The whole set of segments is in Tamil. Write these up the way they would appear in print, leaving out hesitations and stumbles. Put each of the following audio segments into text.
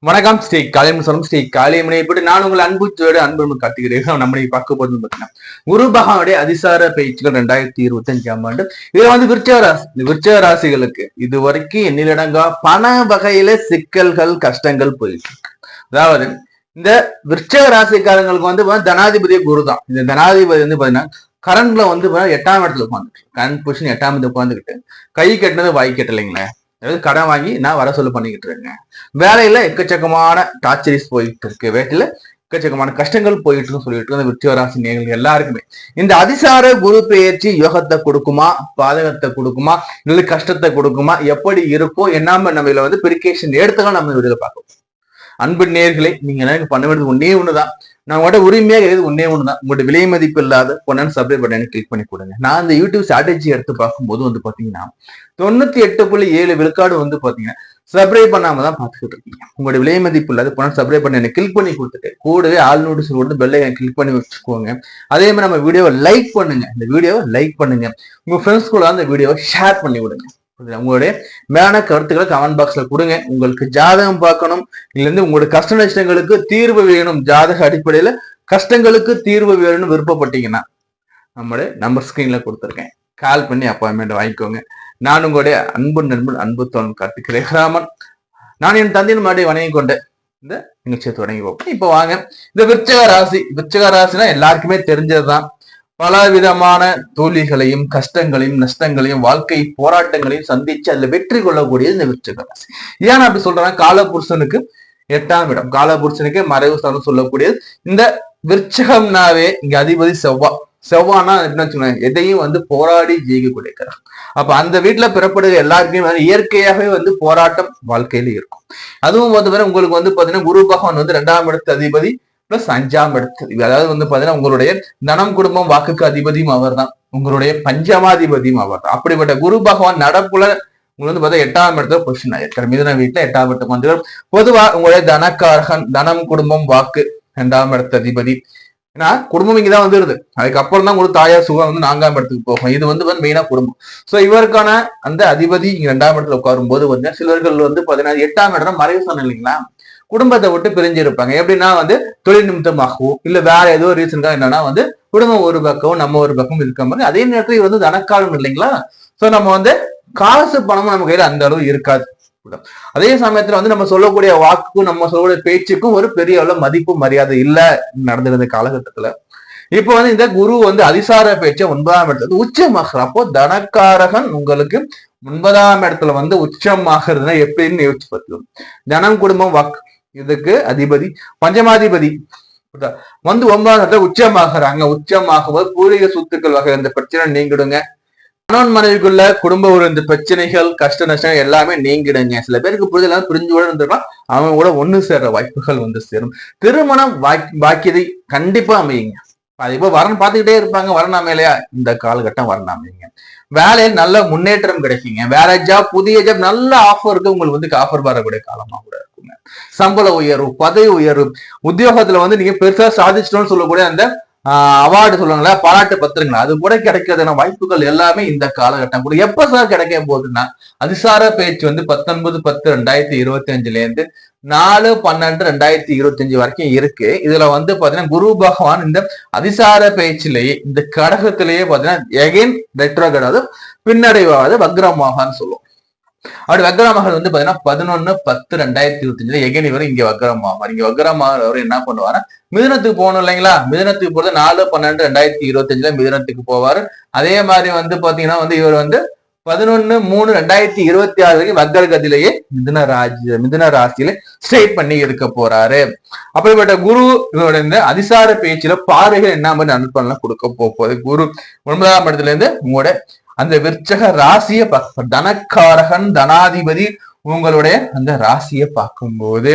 வணக்கம் ஸ்ரீ காளியம்மன் சொல்லும் ஸ்ரீ காளியம்மனை இப்படி நான் உங்கள் அன்பு காட்டுகிறேன். நம்ம பார்க்க போது பார்த்தீங்கன்னா குரு பகவானுடைய அதிசார பயிற்சிகள் 2025ஆம் ஆண்டு. இதுல வந்து விருச்சக ராசிகளுக்கு இது வரைக்கும் எண்ணிலடங்கா பண வகையில சிக்கல்கள் கஷ்டங்கள் போயிட்டு இருக்கு. அதாவது இந்த விருச்சக ராசிக்காரங்களுக்கு வந்து தனாதிபதியே குரு தான். இந்த தனாதிபதி வந்து பாத்தீங்கன்னா கரண்ட்ல வந்து 8ஆம் இடத்துல உட்காந்துட்டு கரண்ட் பொசிஷன் 8ஆம் இடத்துல உட்காந்துக்கிட்டு கை கட்டினது வாய் கட்டலைங்களே, அதாவது கடன் வாங்கி நான் வர சொல்ல பண்ணிக்கிட்டு இருக்கேன். வேலையில எக்கச்சக்கமான டார்ச்சரிஸ் போயிட்டு இருக்கு, வேட்டில எக்கச்சக்கமான கஷ்டங்கள் போயிட்டு இருக்குன்னு சொல்லிட்டு அந்த விருச்சிகராசி நேயர்கள் எல்லாருக்குமே இந்த அதிசார குரு பெயர்ச்சி யோகத்தை கொடுக்குமா, பாதகத்தை கொடுக்குமா, இல்லை கஷ்டத்தை கொடுக்குமா, எப்படி இருக்கும் என்னாம நம்ம இதுல வந்து பிரிகேஷன் எடுத்துக்கலாம் நம்ம வீடியோல பார்ப்போம். அன்பு நேயர்களே, நீங்க எனக்கு பண்ண வேண்டியது ஒன்னே ஒண்ணுதான். நான் உங்கள்கிட்ட உரிமையாக எது ஒன்னே ஒண்ணுதான். உங்களோட விலை மதிப்பு இல்லாத பொண்ணு சப்ஸ்கிரைப் பட்டனை கிளிக் பண்ணி கொடுங்க. நான் இந்த யூடியூப் ஸ்ட்ராட்டஜி எடுத்து பார்க்கும்போது வந்து பாத்தீங்கன்னா 98.7 விழுக்காடு வந்து பாத்தீங்கன்னா சப்ஸ்கிரைப் பண்ணாம தான் பாத்துக்கிட்டு இருக்கீங்க. உங்களோட விலை மதிப்பு இல்லாத பொண்ணு சப்ஸ்கிரைப் பண்ண கிளிக் பண்ணி கொடுத்துட்டு கூடவே ஆல் நோட்டிஸ் கொடுத்து பெல்லை கிளிக் பண்ணி வச்சுக்கோங்க. அதே மாதிரி நம்ம வீடியோவை லைக் பண்ணுங்க. இந்த வீடியோவை லைக் பண்ணுங்க, உங்க ஃப்ரெண்ட்ஸ் கூட அந்த வீடியோவை ஷேர் பண்ணி விடுங்க. உங்களுடைய மேலான கருத்துக்களை கமெண்ட் பாக்ஸ்ல கொடுங்க. உங்களுக்கு ஜாதகம் பார்க்கணும், இல்ல இருந்து உங்களுடைய கஷ்ட நஷ்டங்களுக்கு தீர்வு வேணும், ஜாதக அடிப்படையில கஷ்டங்களுக்கு தீர்வு வேணும்னு விருப்பப்பட்டீங்கன்னா நம்மளுடைய நம்பர் ஸ்கிரீன்ல கொடுத்துருக்கேன், கால் பண்ணி அப்பாயின்மெண்ட் வாங்கிக்கோங்க. நான் உங்களுடைய அன்பு நண்பன் அன்பு தோன் கார்த்திக் ராமன். நான் என் தந்தையின் மாடி வணங்கி கொண்டு இந்த நிகழ்ச்சியை தொடங்கி வைப்பேன். இப்ப வாங்க, இந்த விருச்சிக ராசினா எல்லாருக்குமே தெரிஞ்சதுதான். பல விதமான தோல்விகளையும் கஷ்டங்களையும் நஷ்டங்களையும் வாழ்க்கை போராட்டங்களையும் சந்திச்சு அதுல வெற்றி கொள்ளக்கூடியது இந்த விருச்சிக ராசி. ஏன் அப்படி சொல்றேன், காலபுருஷனுக்கு 8ஆம் இடம், காலபுருஷனுக்கு மறைவு ஸ்தானம் சொல்லக்கூடியது இந்த விருச்சகம்னாவே இங்க அதிபதி செவ்வானா என்ன வச்சுக்கோங்க, எதையும் வந்து போராடி ஜெயிக்கக்கூடிய கிரகம். அப்ப அந்த வீட்டுல பிறப்படுகிற எல்லாருக்குமே வந்து இயற்கையாகவே வந்து போராட்டம் வாழ்க்கையில இருக்கும். அதுவும் வந்து உங்களுக்கு வந்து பாத்தீங்கன்னா குரு பகவான் வந்து 2ஆம் இடத்து அதிபதி பிளஸ் 5ஆம் இடத்து, அதாவது வந்து பாத்தீங்கன்னா உங்களுடைய தனம் குடும்பம் வாக்குக்கு அதிபதியும் அவர் தான், உங்களுடைய பஞ்சமாதிபதியும் அவர் தான். அப்படிப்பட்ட குரு பகவான் நடப்புல உங்களுக்கு வந்து பார்த்தா 8ஆம் இடத்துல பொசிஷன் ஆயிருக்காரு. மிதுன வீட்டுல 8ஆம் இடத்துக்கு வந்து பொதுவா உங்களுடைய தனக்காரகன், தனம் குடும்பம் வாக்கு 2ஆம் இடத்து அதிபதி. ஏன்னா குடும்பம் இங்கதான் வந்துருது, அதுக்கப்புறம் தான் உங்களுக்கு தாயார் சுகம் வந்து 4ஆம் இடத்துக்கு போகும். இது வந்து மெயினா குடும்பம். சோ இவருக்கான அந்த அதிபதி இங்க 2ஆம் இடத்துல உட்காரும் போது வந்து சிலர்கள் வந்து பாத்தீங்கன்னா 8ஆம் இடம் மறைவு சொன்ன இல்லைங்களா, குடும்பத்தை விட்டு பிரிஞ்சு இருப்பாங்க. எப்படின்னா வந்து தொழில் நிமித்தமாகவும் இல்ல வேற ஏதோ ரீசனுக்காக என்னன்னா வந்து குடும்பம் ஒரு பக்கம் நம்ம ஒரு பக்கம் இருக்க மாதிரி. அதே நேரத்துல வந்து தனக்காலம் இல்லைங்களா, சோ நம்ம வந்து காசு பணமும் நம்ம கையில அந்த அளவு இருக்காது. அதே சமயத்துல வந்து நம்ம சொல்லக்கூடிய வாக்குக்கும் நம்ம சொல்லக்கூடிய பேச்சுக்கும் ஒரு பெரிய அளவு மதிப்பு மரியாதை இல்ல நடந்திருந்த காலகட்டத்துல. இப்ப வந்து இந்த குரு வந்து அதிசார பேச்சை 9ஆம் இடத்துல உச்சமாகிறார். அப்போ தனக்காரகன் உங்களுக்கு 9ஆம் இடத்துல வந்து உச்சமாகிறதுனா எப்படின்னு யோசிச்சு பார்த்துக்கணும். தனம் குடும்பம் வாக்கு இதுக்கு அதிபதி பஞ்சமாதிபதி வந்து 9ஆம் இடத்துல உச்சமாகறாங்க. உச்சமாகும்போது பூர்வீக சொத்துக்கள் வகை இந்த பிரச்சனை நீங்கிடுங்க. கணவன் மனைவிக்குள்ள குடும்ப ஒரு இந்த பிரச்சனைகள் கஷ்ட நஷ்டம் எல்லாமே நீங்கிடுங்க. சில பேருக்கு புரிதல் பிரிஞ்சு கூட இருந்திருக்கலாம், அவங்க கூட ஒண்ணு சேர்ற வாய்ப்புகள் வந்து சேரும். திருமணம் பாக்கியதை கண்டிப்பா அமையுங்க. இப்போ வரன் பார்த்துக்கிட்டே இருப்பாங்க, வரன் அமையலையா, இந்த காலகட்டம் வரன் அமையுங்க. வேலையில் நல்ல முன்னேற்றம் கிடைக்குங்க. வேற ஜாப், புதிய ஜாப், நல்ல ஆஃபருக்கு உங்களுக்கு வந்து ஆஃபர் வரக்கூடிய காலமா கூட இருக்குங்க. சம்பள உயர்வு, பதவி உயர்வு, உத்தியோகத்துல வந்து நீங்க பெருசா சாதிச்சிட்டோம்னு சொல்லக்கூடிய அந்த அவார்டு சொல்லுவாங்களா, பாராட்டு பத்திரங்களா, அது கூட கிடைக்கிறதுன வாய்ப்புகள் எல்லாமே இந்த காலகட்டம் கூட. எப்ப சார் கிடைக்க போகுதுன்னா அதிசார பேச்சு வந்து 19/10/2025 இருந்து 4/12/2025 வரைக்கும் இருக்கு. இதுல வந்து பாத்தீங்கன்னா குரு பகவான் இந்த அதிசார பேச்சிலேயே இந்த கடகத்திலேயே பாத்தீங்கன்னா எகைன் ரெட்ரோகிரேட், அதாவது பின்னடைவாவது வக்ரமாகான்னு சொல்லுவோம். அப்படி வக்ரமாக வந்து பாத்தீங்கன்னா 11/10/2025 எகன் இவர் இங்க வக்ரமாவார். இங்க வக்ரமாகவர் என்ன பண்ணுவாரு, மிதுனத்துக்கு போகணும் இல்லைங்களா, மிதுனத்துக்கு போறது 4/12/2025 மிதுனத்துக்கு போவாரு. அதே மாதிரி வந்து பாத்தீங்கன்னா வந்து இவர் வந்து 11/3/2026 வரைக்கும் வக்ரகதியிலேயே மிதுன ராசியில ஸ்ட்ரெயிட் பண்ணி இருக்க போறாரு. அப்படிப்பட்ட குரு இவரோட இந்த அதிசார பேச்சுல பார்வைகள் என்ன மாதிரி அனுப்பலாம் கொடுக்க போகுது. குரு 9ஆம் இடத்துல இருந்து உங்களோட அந்த விருச்சக ராசியை தனக்காரகன் தனாதிபதி உங்களுடைய அந்த ராசியை பார்க்கும்போது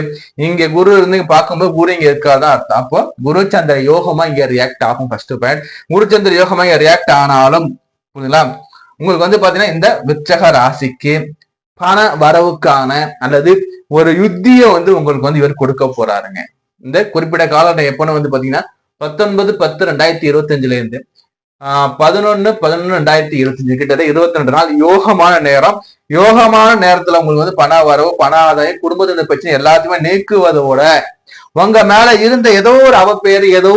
இங்க குரு இருந்து பார்க்கும்போது குரு இங்க இருக்காதான் அர்த்தம். அப்போ குரு சந்திர யோகமா இங்க ரியாக்ட் ஆகும். ஃபர்ஸ்ட் பாயிண்ட், குரு சந்திர யோகமா இங்க ரியாக்ட் ஆனாலும் புரியுங்களா, உங்களுக்கு வந்து பாத்தீங்கன்னா இந்த விருச்சக ராசிக்கு பண வரவுக்கான அல்லது ஒரு யுத்திய வந்து உங்களுக்கு வந்து இவர் கொடுக்க போறாருங்க. இந்த குறிப்பிட்ட காலகட்டம் எப்பன்னு வந்து பாத்தீங்கன்னா 19/10/2025 இருந்து 11/11/2025 கிட்டத்தட்ட 22 நாள் யோகமான நேரம். யோகமான நேரத்துல உங்களுக்கு வந்து பண வரவு, பண ஆதாயம், குடும்பத்தின பிரச்சனை எல்லாத்தையுமே நீக்குவதோட உங்க மேல இருந்த ஏதோ ஒரு அவப்பேரு, ஏதோ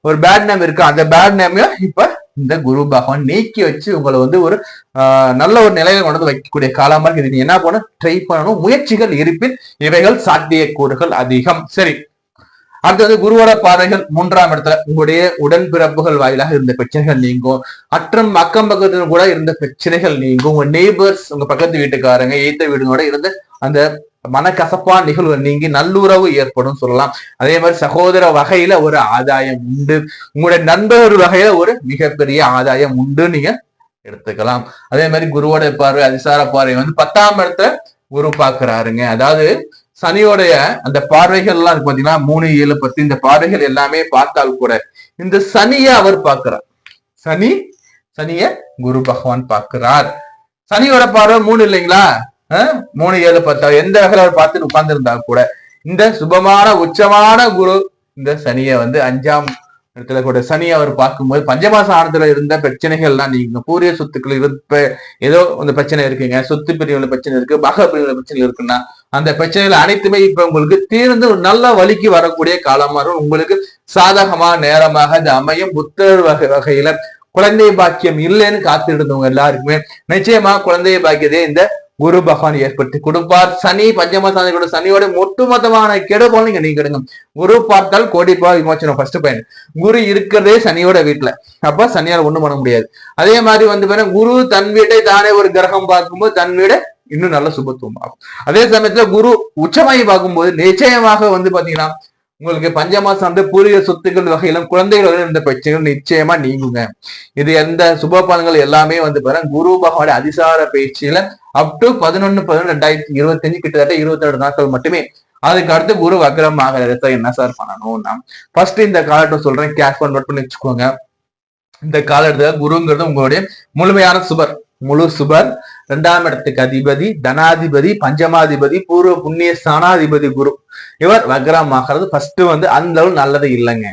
ஒரு பேட் நேம் இருக்கு, அந்த பேட் நேமையும் இப்ப இந்த குரு பகவான் நீக்கி வச்சு உங்களை வந்து ஒரு நல்ல ஒரு நிலையில கொண்டு வந்து வைக்கக்கூடிய காலமா இருக்கு. நீங்க என்ன பண்ணணும், ட்ரை பண்ணணும். முயற்சிகள் இருப்பின் இவைகள் சாத்தியக்கூறுகள் அதிகம். சரி, அடுத்து வந்து குருவோட பார்வைகள் 3ஆம் இடத்துல உங்களுடைய உடன்பிறப்புகள் வாயிலாக இருந்த பிரச்சனைகள் நீங்கும். அக்கம் பக்கத்துல கூட இருந்த பிரச்சனைகள் நீங்கும். உங்க நெய்பர்ஸ், உங்க பக்கத்து வீட்டுக்காரங்க, எய்த்த வீடுகளோட இருந்த அந்த மனக்கசப்பான நிகழ்வு நீங்கி நல்லுறவு ஏற்படும் சொல்லலாம். அதே மாதிரி சகோதர வகையில ஒரு ஆதாயம் உண்டு. உங்களுடைய நண்பர் வகையில ஒரு மிகப்பெரிய ஆதாயம் உண்டு நீங்க எடுத்துக்கலாம். அதே மாதிரி குருவோட பார்வை, அதிசார பார்வை வந்து 10ஆம் இடத்துல குரு பாக்குறாருங்க. அதாவது சனியோடைய அந்த பார்வைகள் எல்லாம் இருக்கு பாத்தீங்கன்னா 3, 7, 10 இந்த பார்வைகள் எல்லாமே பார்த்தால் கூட இந்த சனிய அவர் பார்க்கிறார். சனிய குரு பகவான் பார்க்கிறார். சனியோட பார்வை 3 இல்லைங்களா, 3, 7, 10 எந்த வகையில அவர் பார்த்துட்டு உட்கார்ந்து இருந்தா கூட இந்த சுபமான உச்சமான குரு இந்த சனியை வந்து 5ஆம் இடத்துல கூட சனி அவர் பார்க்கும்போது பஞ்சமாசானத்துல இருந்த பிரச்சனைகள்லாம் நீங்க பூரிய சொத்துக்கள் இருப்ப ஏதோ அந்த பிரச்சனை இருக்குங்க, சொத்து பிரிவுல பிரச்சனை இருக்கு, பக பிரிவுல பிரச்சனை இருக்குன்னா அந்த பிரச்சனைகள் அனைத்துமே இப்ப உங்களுக்கு தீர்ந்து ஒரு நல்ல வழிக்கு வரக்கூடிய காலமாக உங்களுக்கு சாதகமான நேரமாக அது அமையும். புத்தர் வகையில குழந்தை பாக்கியம் இல்லைன்னு காத்துட்டு இருந்தவங்க எல்லாருக்குமே நிச்சயமா குழந்தை பாக்கியதே இந்த குரு பகவான் ஏற்படுத்தி கொடுப்பார். சனி பஞ்சமசானியோட சனியோட ஒட்டுமொத்தமான கெடுபோல் நீங்க நீக்கிடுங்க. குரு பார்த்தால் கோடிப்பா விமோச்சனம். ஃபர்ஸ்ட் பாயிண்ட், குரு இருக்கிறதே சனியோட வீட்டுல, அப்ப சனியால் ஒண்ணும் பண்ண முடியாது. அதே மாதிரி வந்து பாருங்க, குரு தன் வீட்டை தானே ஒரு கிரகம் பார்க்கும்போது தன் வீடை இன்னும் நல்ல சுபத்துவம் ஆகும். அதே சமயத்துல குரு உச்சமாயி பார்க்கும்போது நிச்சயமாக வந்து பாத்தீங்கன்னா உங்களுக்கு பஞ்சமாசம் வந்து பூரிய சொத்துக்கள் வகையிலும் குழந்தைகள் இருந்த பிரச்சனைகள் நிச்சயமா நீங்குங்க. இது எந்த சுப பலன்கள் எல்லாமே வந்து பாருங்க குரு பகவானுடைய அதிசார பயிற்சியில அப் டு 11/11/2025 கிட்டத்தட்ட 22 நாட்கள் மட்டுமே. அதுக்கு அடுத்து குரு வக்ரம் ஆகிற என்ன சார் பண்ணணும்னா, ஃபர்ஸ்ட் இந்த காலத்தை சொல்றேன், கேஷ் நோட் பண்ணி வச்சுக்கோங்க. இந்த காலத்துல குருங்கிறது உங்களுடைய முழுமையான சுபர், முழு சுபர். 2ஆம் இடத்துக்கு அதிபதி, தனாதிபதி, பஞ்சமாதிபதி, பூர்வ புண்ணிய ஸ்தானாதிபதி குரு. இவர் வக்ரம் ஆகிறது ஃபர்ஸ்ட் வந்து அந்த அளவு நல்லது இல்லைங்க.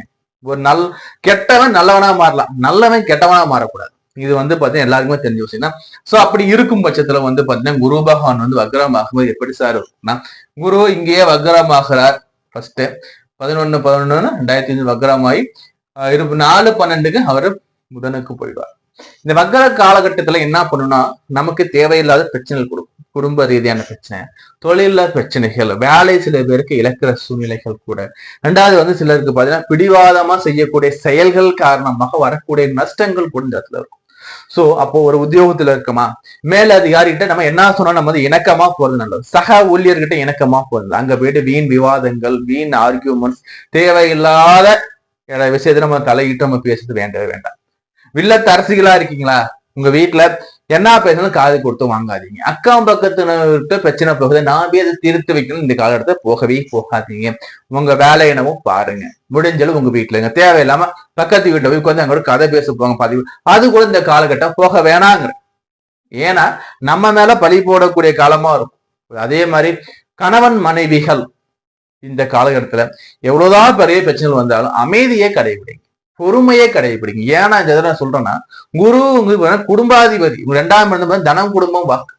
ஒரு கெட்டவன் நல்லவனா மாறலாம், நல்லவன் கெட்டவனா மாறக்கூடாது. இது வந்து பாத்தீங்கன்னா எல்லாருக்குமே தெரிஞ்ச விஷயம் தான். சோ அப்படி இருக்கும் பட்சத்துல வந்து பாத்தீங்கன்னா குரு பகவான் வந்து வக்ரம் ஆகும்போது எப்படி சார் இருக்குன்னா, குரு இங்கேயே வக்ரம் ஆகிறார். ஃபர்ஸ்ட் 11/11/2025 வக்ரமாயி 4/12 அவரு புதனுக்கு போயிடுவார். இந்த வக்ர காலகட்டத்துல என்ன பண்ணுனா, நமக்கு தேவையில்லாத பிரச்சனைகள் கொடுக்கும். குடும்ப ரீதியான பிரச்சனை, தொழில பிரச்சனைகள், வேலை சில பேருக்கு இழக்கிற சூழ்நிலைகள் கூட. 2வது வந்து சிலருக்கு பாத்தீங்கன்னா பிடிவாதமா செய்யக்கூடிய செயல்கள் காரணமாக வரக்கூடிய நஷ்டங்கள் கூட இந்த இடத்துல இருக்கும். சோ அப்போ ஒரு உத்தியோகத்துல இருக்கமா, மேல அதிகாரிகிட்ட நம்ம என்ன சொன்னா நம்ம வந்து இணக்கமா போறது நல்லது. சக ஊழியர்கிட்ட இணக்கமா போறது. அங்க போயிட்டு வீண் விவாதங்கள், வீண் ஆர்கியூமெண்ட்ஸ், தேவையில்லாத விஷயத்துல நம்ம தலையிட்டு நம்ம பேசுறது வேண்டவே வேண்டாம். வில்லத்து அரசிகளா இருக்கீங்களா, உங்க வீட்டுல என்ன பேசணும் காது கொடுத்து வாங்காதீங்க. அக்கம் பக்கத்தினர்கிட்ட பிரச்சனை போகுது, நான் போய் அதை தீர்த்து வைக்கணும் இந்த காலகட்டத்தை போகவே போகாதீங்க. உங்க வேலை என்னவோ பாருங்க, முடிஞ்சளவு உங்க வீட்டுல தேவையில்லாம பக்கத்து வீட்டுல போய் உட்காந்து அங்க கதை பேச போங்க பதிவு, அது கூட இந்த காலகட்டம் போக வேணாங்கிற. ஏன்னா நம்ம மேல பழி போடக்கூடிய காலமா இருக்கும். அதே மாதிரி கணவன் மனைவிகள் இந்த காலகட்டத்துல எவ்வளவுதான் பெரிய பிரச்சனைகள் வந்தாலும் அமைதியே கடைபிடிங்க, பொறுமையே கடைபிடிங்க. ஏன்னா இந்த நான் சொல்றேன்னா, குரு குடும்பாதிபதி, 2ஆம் இடம் தனம், குடும்பம், வாக்கு.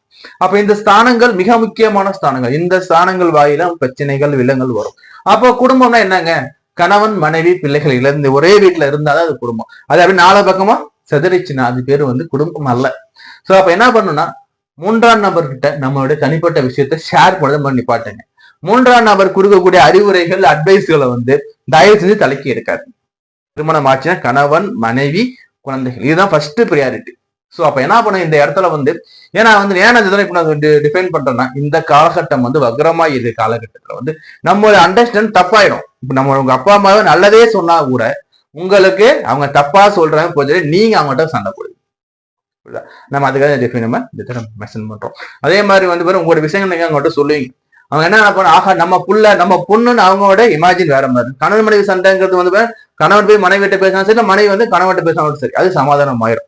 அப்ப இந்த ஸ்தானங்கள் மிக முக்கியமான ஸ்தானங்கள். இந்த ஸ்தானங்கள் வாயில பிரச்சனைகள் வில்லங்கள் வரும். அப்போ குடும்பம்னா என்னங்க, கணவன் மனைவி பிள்ளைகள் இழந்து ஒரே வீட்டுல இருந்தாதான் அது குடும்பம். அது அப்படி 4 பக்கமா செதறிச்சுன்னா அது பேரு வந்து குடும்பம் அல்ல. சோ அப்ப என்ன பண்ணுன்னா, 3ஆம் நபர்கிட்ட நம்மளுடைய தனிப்பட்ட விஷயத்த ஷேர் பண்ண நிப்பாட்டுங்க. 3ஆம் நபர் கொடுக்கக்கூடிய அறிவுரைகள், அட்வைஸ்களை வந்து தயவு செஞ்சு தலைக்கி இருக்காது. திருமணம் ஆச்சுன்னா கணவன் மனைவி குழந்தைகள், இதுதான் ஃபர்ஸ்ட் ப்ரியாரிட்டி. சோ அப்ப என்ன பண்ண இந்த இடத்துல வந்து, ஏன்னா வந்து ஏன்னா இப்ப நான் டிஃபைன் பண்றேன்னா, இந்த காலகட்டம் வந்து வக்ரமா இது காலகட்டத்துல வந்து நம்மளோட அண்டர்ஸ்டாண்ட் தப்பாயிடும். இப்ப நம்ம உங்க அப்பா அம்மாவே நல்லதே சொன்னா கூட உங்களுக்கு அவங்க தப்பா சொல்றாங்க போது நீங்க அவங்கள்ட்ட சண்டை போடுவீங்க. நம்ம அதுக்காக டிஃபைன் நம்ம மென்ஷன் பண்றோம். அதே மாதிரி வந்து உங்களோட விஷயங்கள் நீங்க அவங்கள்ட்ட சொல்லுவீங்க. அவங்க என்ன பண்ண, ஆகா நம்ம பொண்ணுன்னு அவங்களோட இமேஜின் வேற மாதிரி. கணவன் மனைவி சண்டைங்கிறது வந்து கணவன் போய் மனைவி கிட்ட பேசினா சரி, மனைவி வந்து கணவன் பேசினாலும் சரி, அது சமாதானம் ஆயிரும்.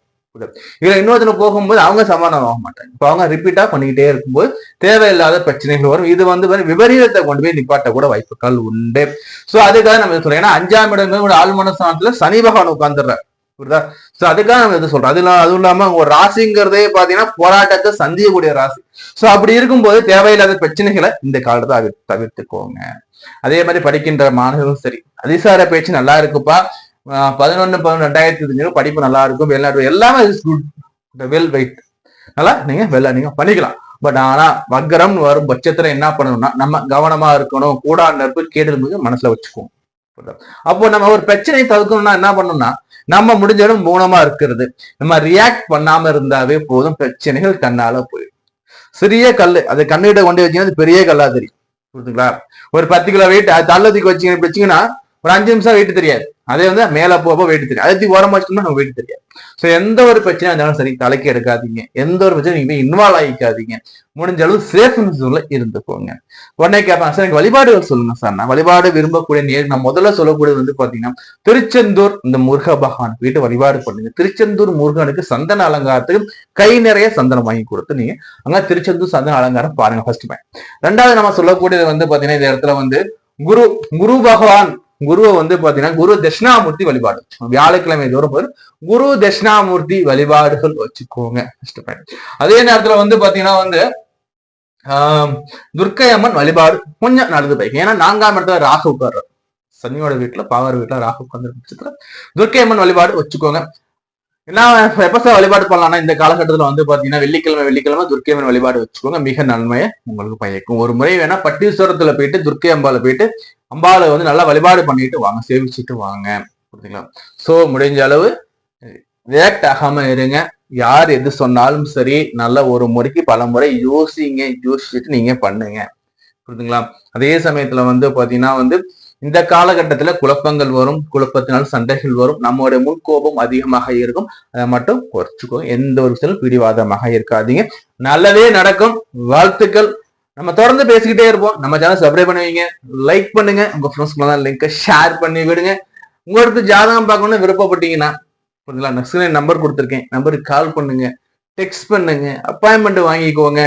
இதுல இன்னொருத்தன போகும்போது அவங்க சமாதானம் ஆக மாட்டாங்க. இப்ப அவங்க ரிப்பீட்டா பண்ணிக்கிட்டே இருக்கும்போது தேவையில்லாத பிரச்சனைகள் வரும். இது வந்து விபரீதத்தை கொண்டு போய் நிப்பாட்ட கூட வாய்ப்புகள் உண்டு. சோ அதுக்காக நம்ம சொல்றோம். ஏன்னா 5ஆம் இடம் ஆழ்மன ஸ்தானத்துல சனி பகவான் உட்கார்ந்துடுறார். புரியுதா? சோ அதுக்காக நம்ம எது சொல்றோம். அதுவும் இல்லாம ஒரு ராசிங்கிறதே பாத்தீங்கன்னா போராட்டத்தை சந்திக்கக்கூடிய ராசி. சோ அப்படி இருக்கும்போது தேவையில்லாத பிரச்சனைகளை இந்த காலத்தை தவிர்த்துக்கோங்க. அதே மாதிரி படிக்கின்ற மாணவர்களும் சரி, அதிசார பேச்சு நல்லா இருக்குப்பா, 11/11/2025 படிப்பு நல்லா இருக்கும், வெளிநாடு எல்லாமே இஸ் குட், வெல் வெயிட், நல்லா நீங்க பண்ணிக்கலாம். பட் ஆனா வக்கரம்னு வரும் பட்சத்துல என்ன பண்ணணும்னா நம்ம கவனமா இருக்கணும். கூடா நட்பு கேடல் மிக மனசுல வச்சுக்குவோம். அப்போ நம்ம ஒரு பிரச்சனையை தவிர்க்கணும்னா என்ன பண்ணணும்னா நம்ம முடிஞ்சாலும் மௌனமா இருக்கிறது, நம்ம ரியாக்ட் பண்ணாம இருந்தாவே போதும், பிரச்சனைகள் கண்ணால போயிடும். சிறிய கல்லு அதை கண்ணுகிட்ட கொண்டு வச்சீங்கன்னா பெரிய கல்லா தெரியும். புரியுதுங்களா? ஒரு 10 கிலோ வெயிட் தள்ளதுக்கு வச்சீங்கன்னா ஒரு 5 நிமிஷம் வெயிட் தெரியாது. அதே வந்து மேல போக வெயிட் தெரியும். அதுக்கு உரம் வச்சோம்னா நம்ம வெயிட் தெரியாது. சோ எந்த ஒரு பிரச்சனையா இருந்தாலும் சரி தலைக்கு எடுக்காதீங்க. எந்த ஒரு பிரச்சனையும் நீங்க இன்வால்வ் ஆகிக்காதீங்க. முடிஞ்ச அளவு சேஃப் ஜோன்ல இருந்துக்கோங்க. உடனே கேட்பாங்க, சார் எனக்கு வழிபாடுகள் சொல்லுங்க சார். நான் வழிபாடு விரும்பக்கூடிய நான் முதல்ல சொல்லக்கூடியது வந்து பாத்தீங்கன்னா திருச்செந்தூர் இந்த முருக பகவான் வீட்டு வழிபாடு பண்ணுங்க. திருச்செந்தூர் முருகனுக்கு சந்தன அலங்காரத்துக்கு கை நிறைய சந்தனம் வாங்கி கொடுத்து நீங்க அங்க திருச்செந்தூர் சந்தன அலங்காரம் பாருங்க ஃபர்ஸ்ட் பாயிண்ட். ரெண்டாவது நம்ம சொல்லக்கூடியது வந்து பாத்தீங்கன்னா இந்த இடத்துல வந்து குரு பகவான் குருவை வந்து பாத்தீங்கன்னா குரு தட்சிணாமூர்த்தி வழிபாடு வியாழக்கிழமை தோறும் போது குரு தட்சிணாமூர்த்தி வழிபாடுகள் வச்சுக்கோங்க. அதே நேரத்துல வந்து பாத்தீங்கன்னா வந்து துர்க்கை அம்மன் வழிபாடு கொஞ்சம் நடந்து போய், ஏன்னா 4ஆம் இடத்துல ராகு உட்கார்ற சனியோட வீட்டுல பாவர் வீட்டுல ராகு உட்கார்ந்து பட்சத்துல துர்க்கை அம்மன் வழிபாடு வச்சுக்கோங்க. ஏன்னா எப்ப சார் வழிபாடு பண்ணலாம்னா இந்த காலகட்டத்துல வந்து பாத்தீங்கன்னா வெள்ளிக்கிழமை துர்க்கை அம்மன் வழிபாடு வச்சுக்கோங்க, மிக நன்மையை உங்களுக்கு பயக்கும். ஒரு முறை வேணா பட்டீஸ்வரத்துல போயிட்டு துர்க்கை அம்பால போயிட்டு அம்பால வந்து நல்லா வழிபாடு பண்ணிட்டு வாங்க, சேவிச்சுட்டு வாங்க. புரியுதுங்களா? சோ முடிஞ்ச அளவு ரியாக்ட் ஆகாம இருங்க. யார் எது சொன்னாலும் சரி நல்ல ஒரு முறைக்கு பல முறை யோசிச்சுட்டு நீங்க பண்ணுங்க. புரியுதுங்களா? அதே சமயத்துல வந்து பாத்தீங்கன்னா வந்து இந்த காலகட்டத்துல குழப்பங்கள் வரும், குழப்பத்தினால் சண்டைகள் வரும், நம்மளுடைய முன்கோபம் அதிகமாக இருக்கும். அதை மட்டும் குறைச்சுக்கோங்க. எந்த ஒரு விஷயம் பிடிவாதமாக இருக்காதீங்க. நல்லதே நடக்கும். வாழ்த்துக்கள். நம்ம தொடர்ந்து பேசிக்கிட்டே இருப்போம். நம்ம சேனல் சப்ஸ்கிரைப் பண்ணுவீங்க, லைக் பண்ணுங்க, உங்க ஃப்ரெண்ட்ஸ்க்கு லிங்கை ஷேர் பண்ணி விடுங்க. உங்களுக்கு ஜாதகம் பார்க்கணும்னு விருப்பப்பட்டீங்கன்னா புரியுதுங்களா, நெக்ஸ்ட் நம்பர் கொடுத்துருக்கேன், நம்பருக்கு கால் பண்ணுங்க, டெக்ஸ்ட் பண்ணுங்க, அப்பாயின்மெண்ட் வாங்கிக்கோங்க.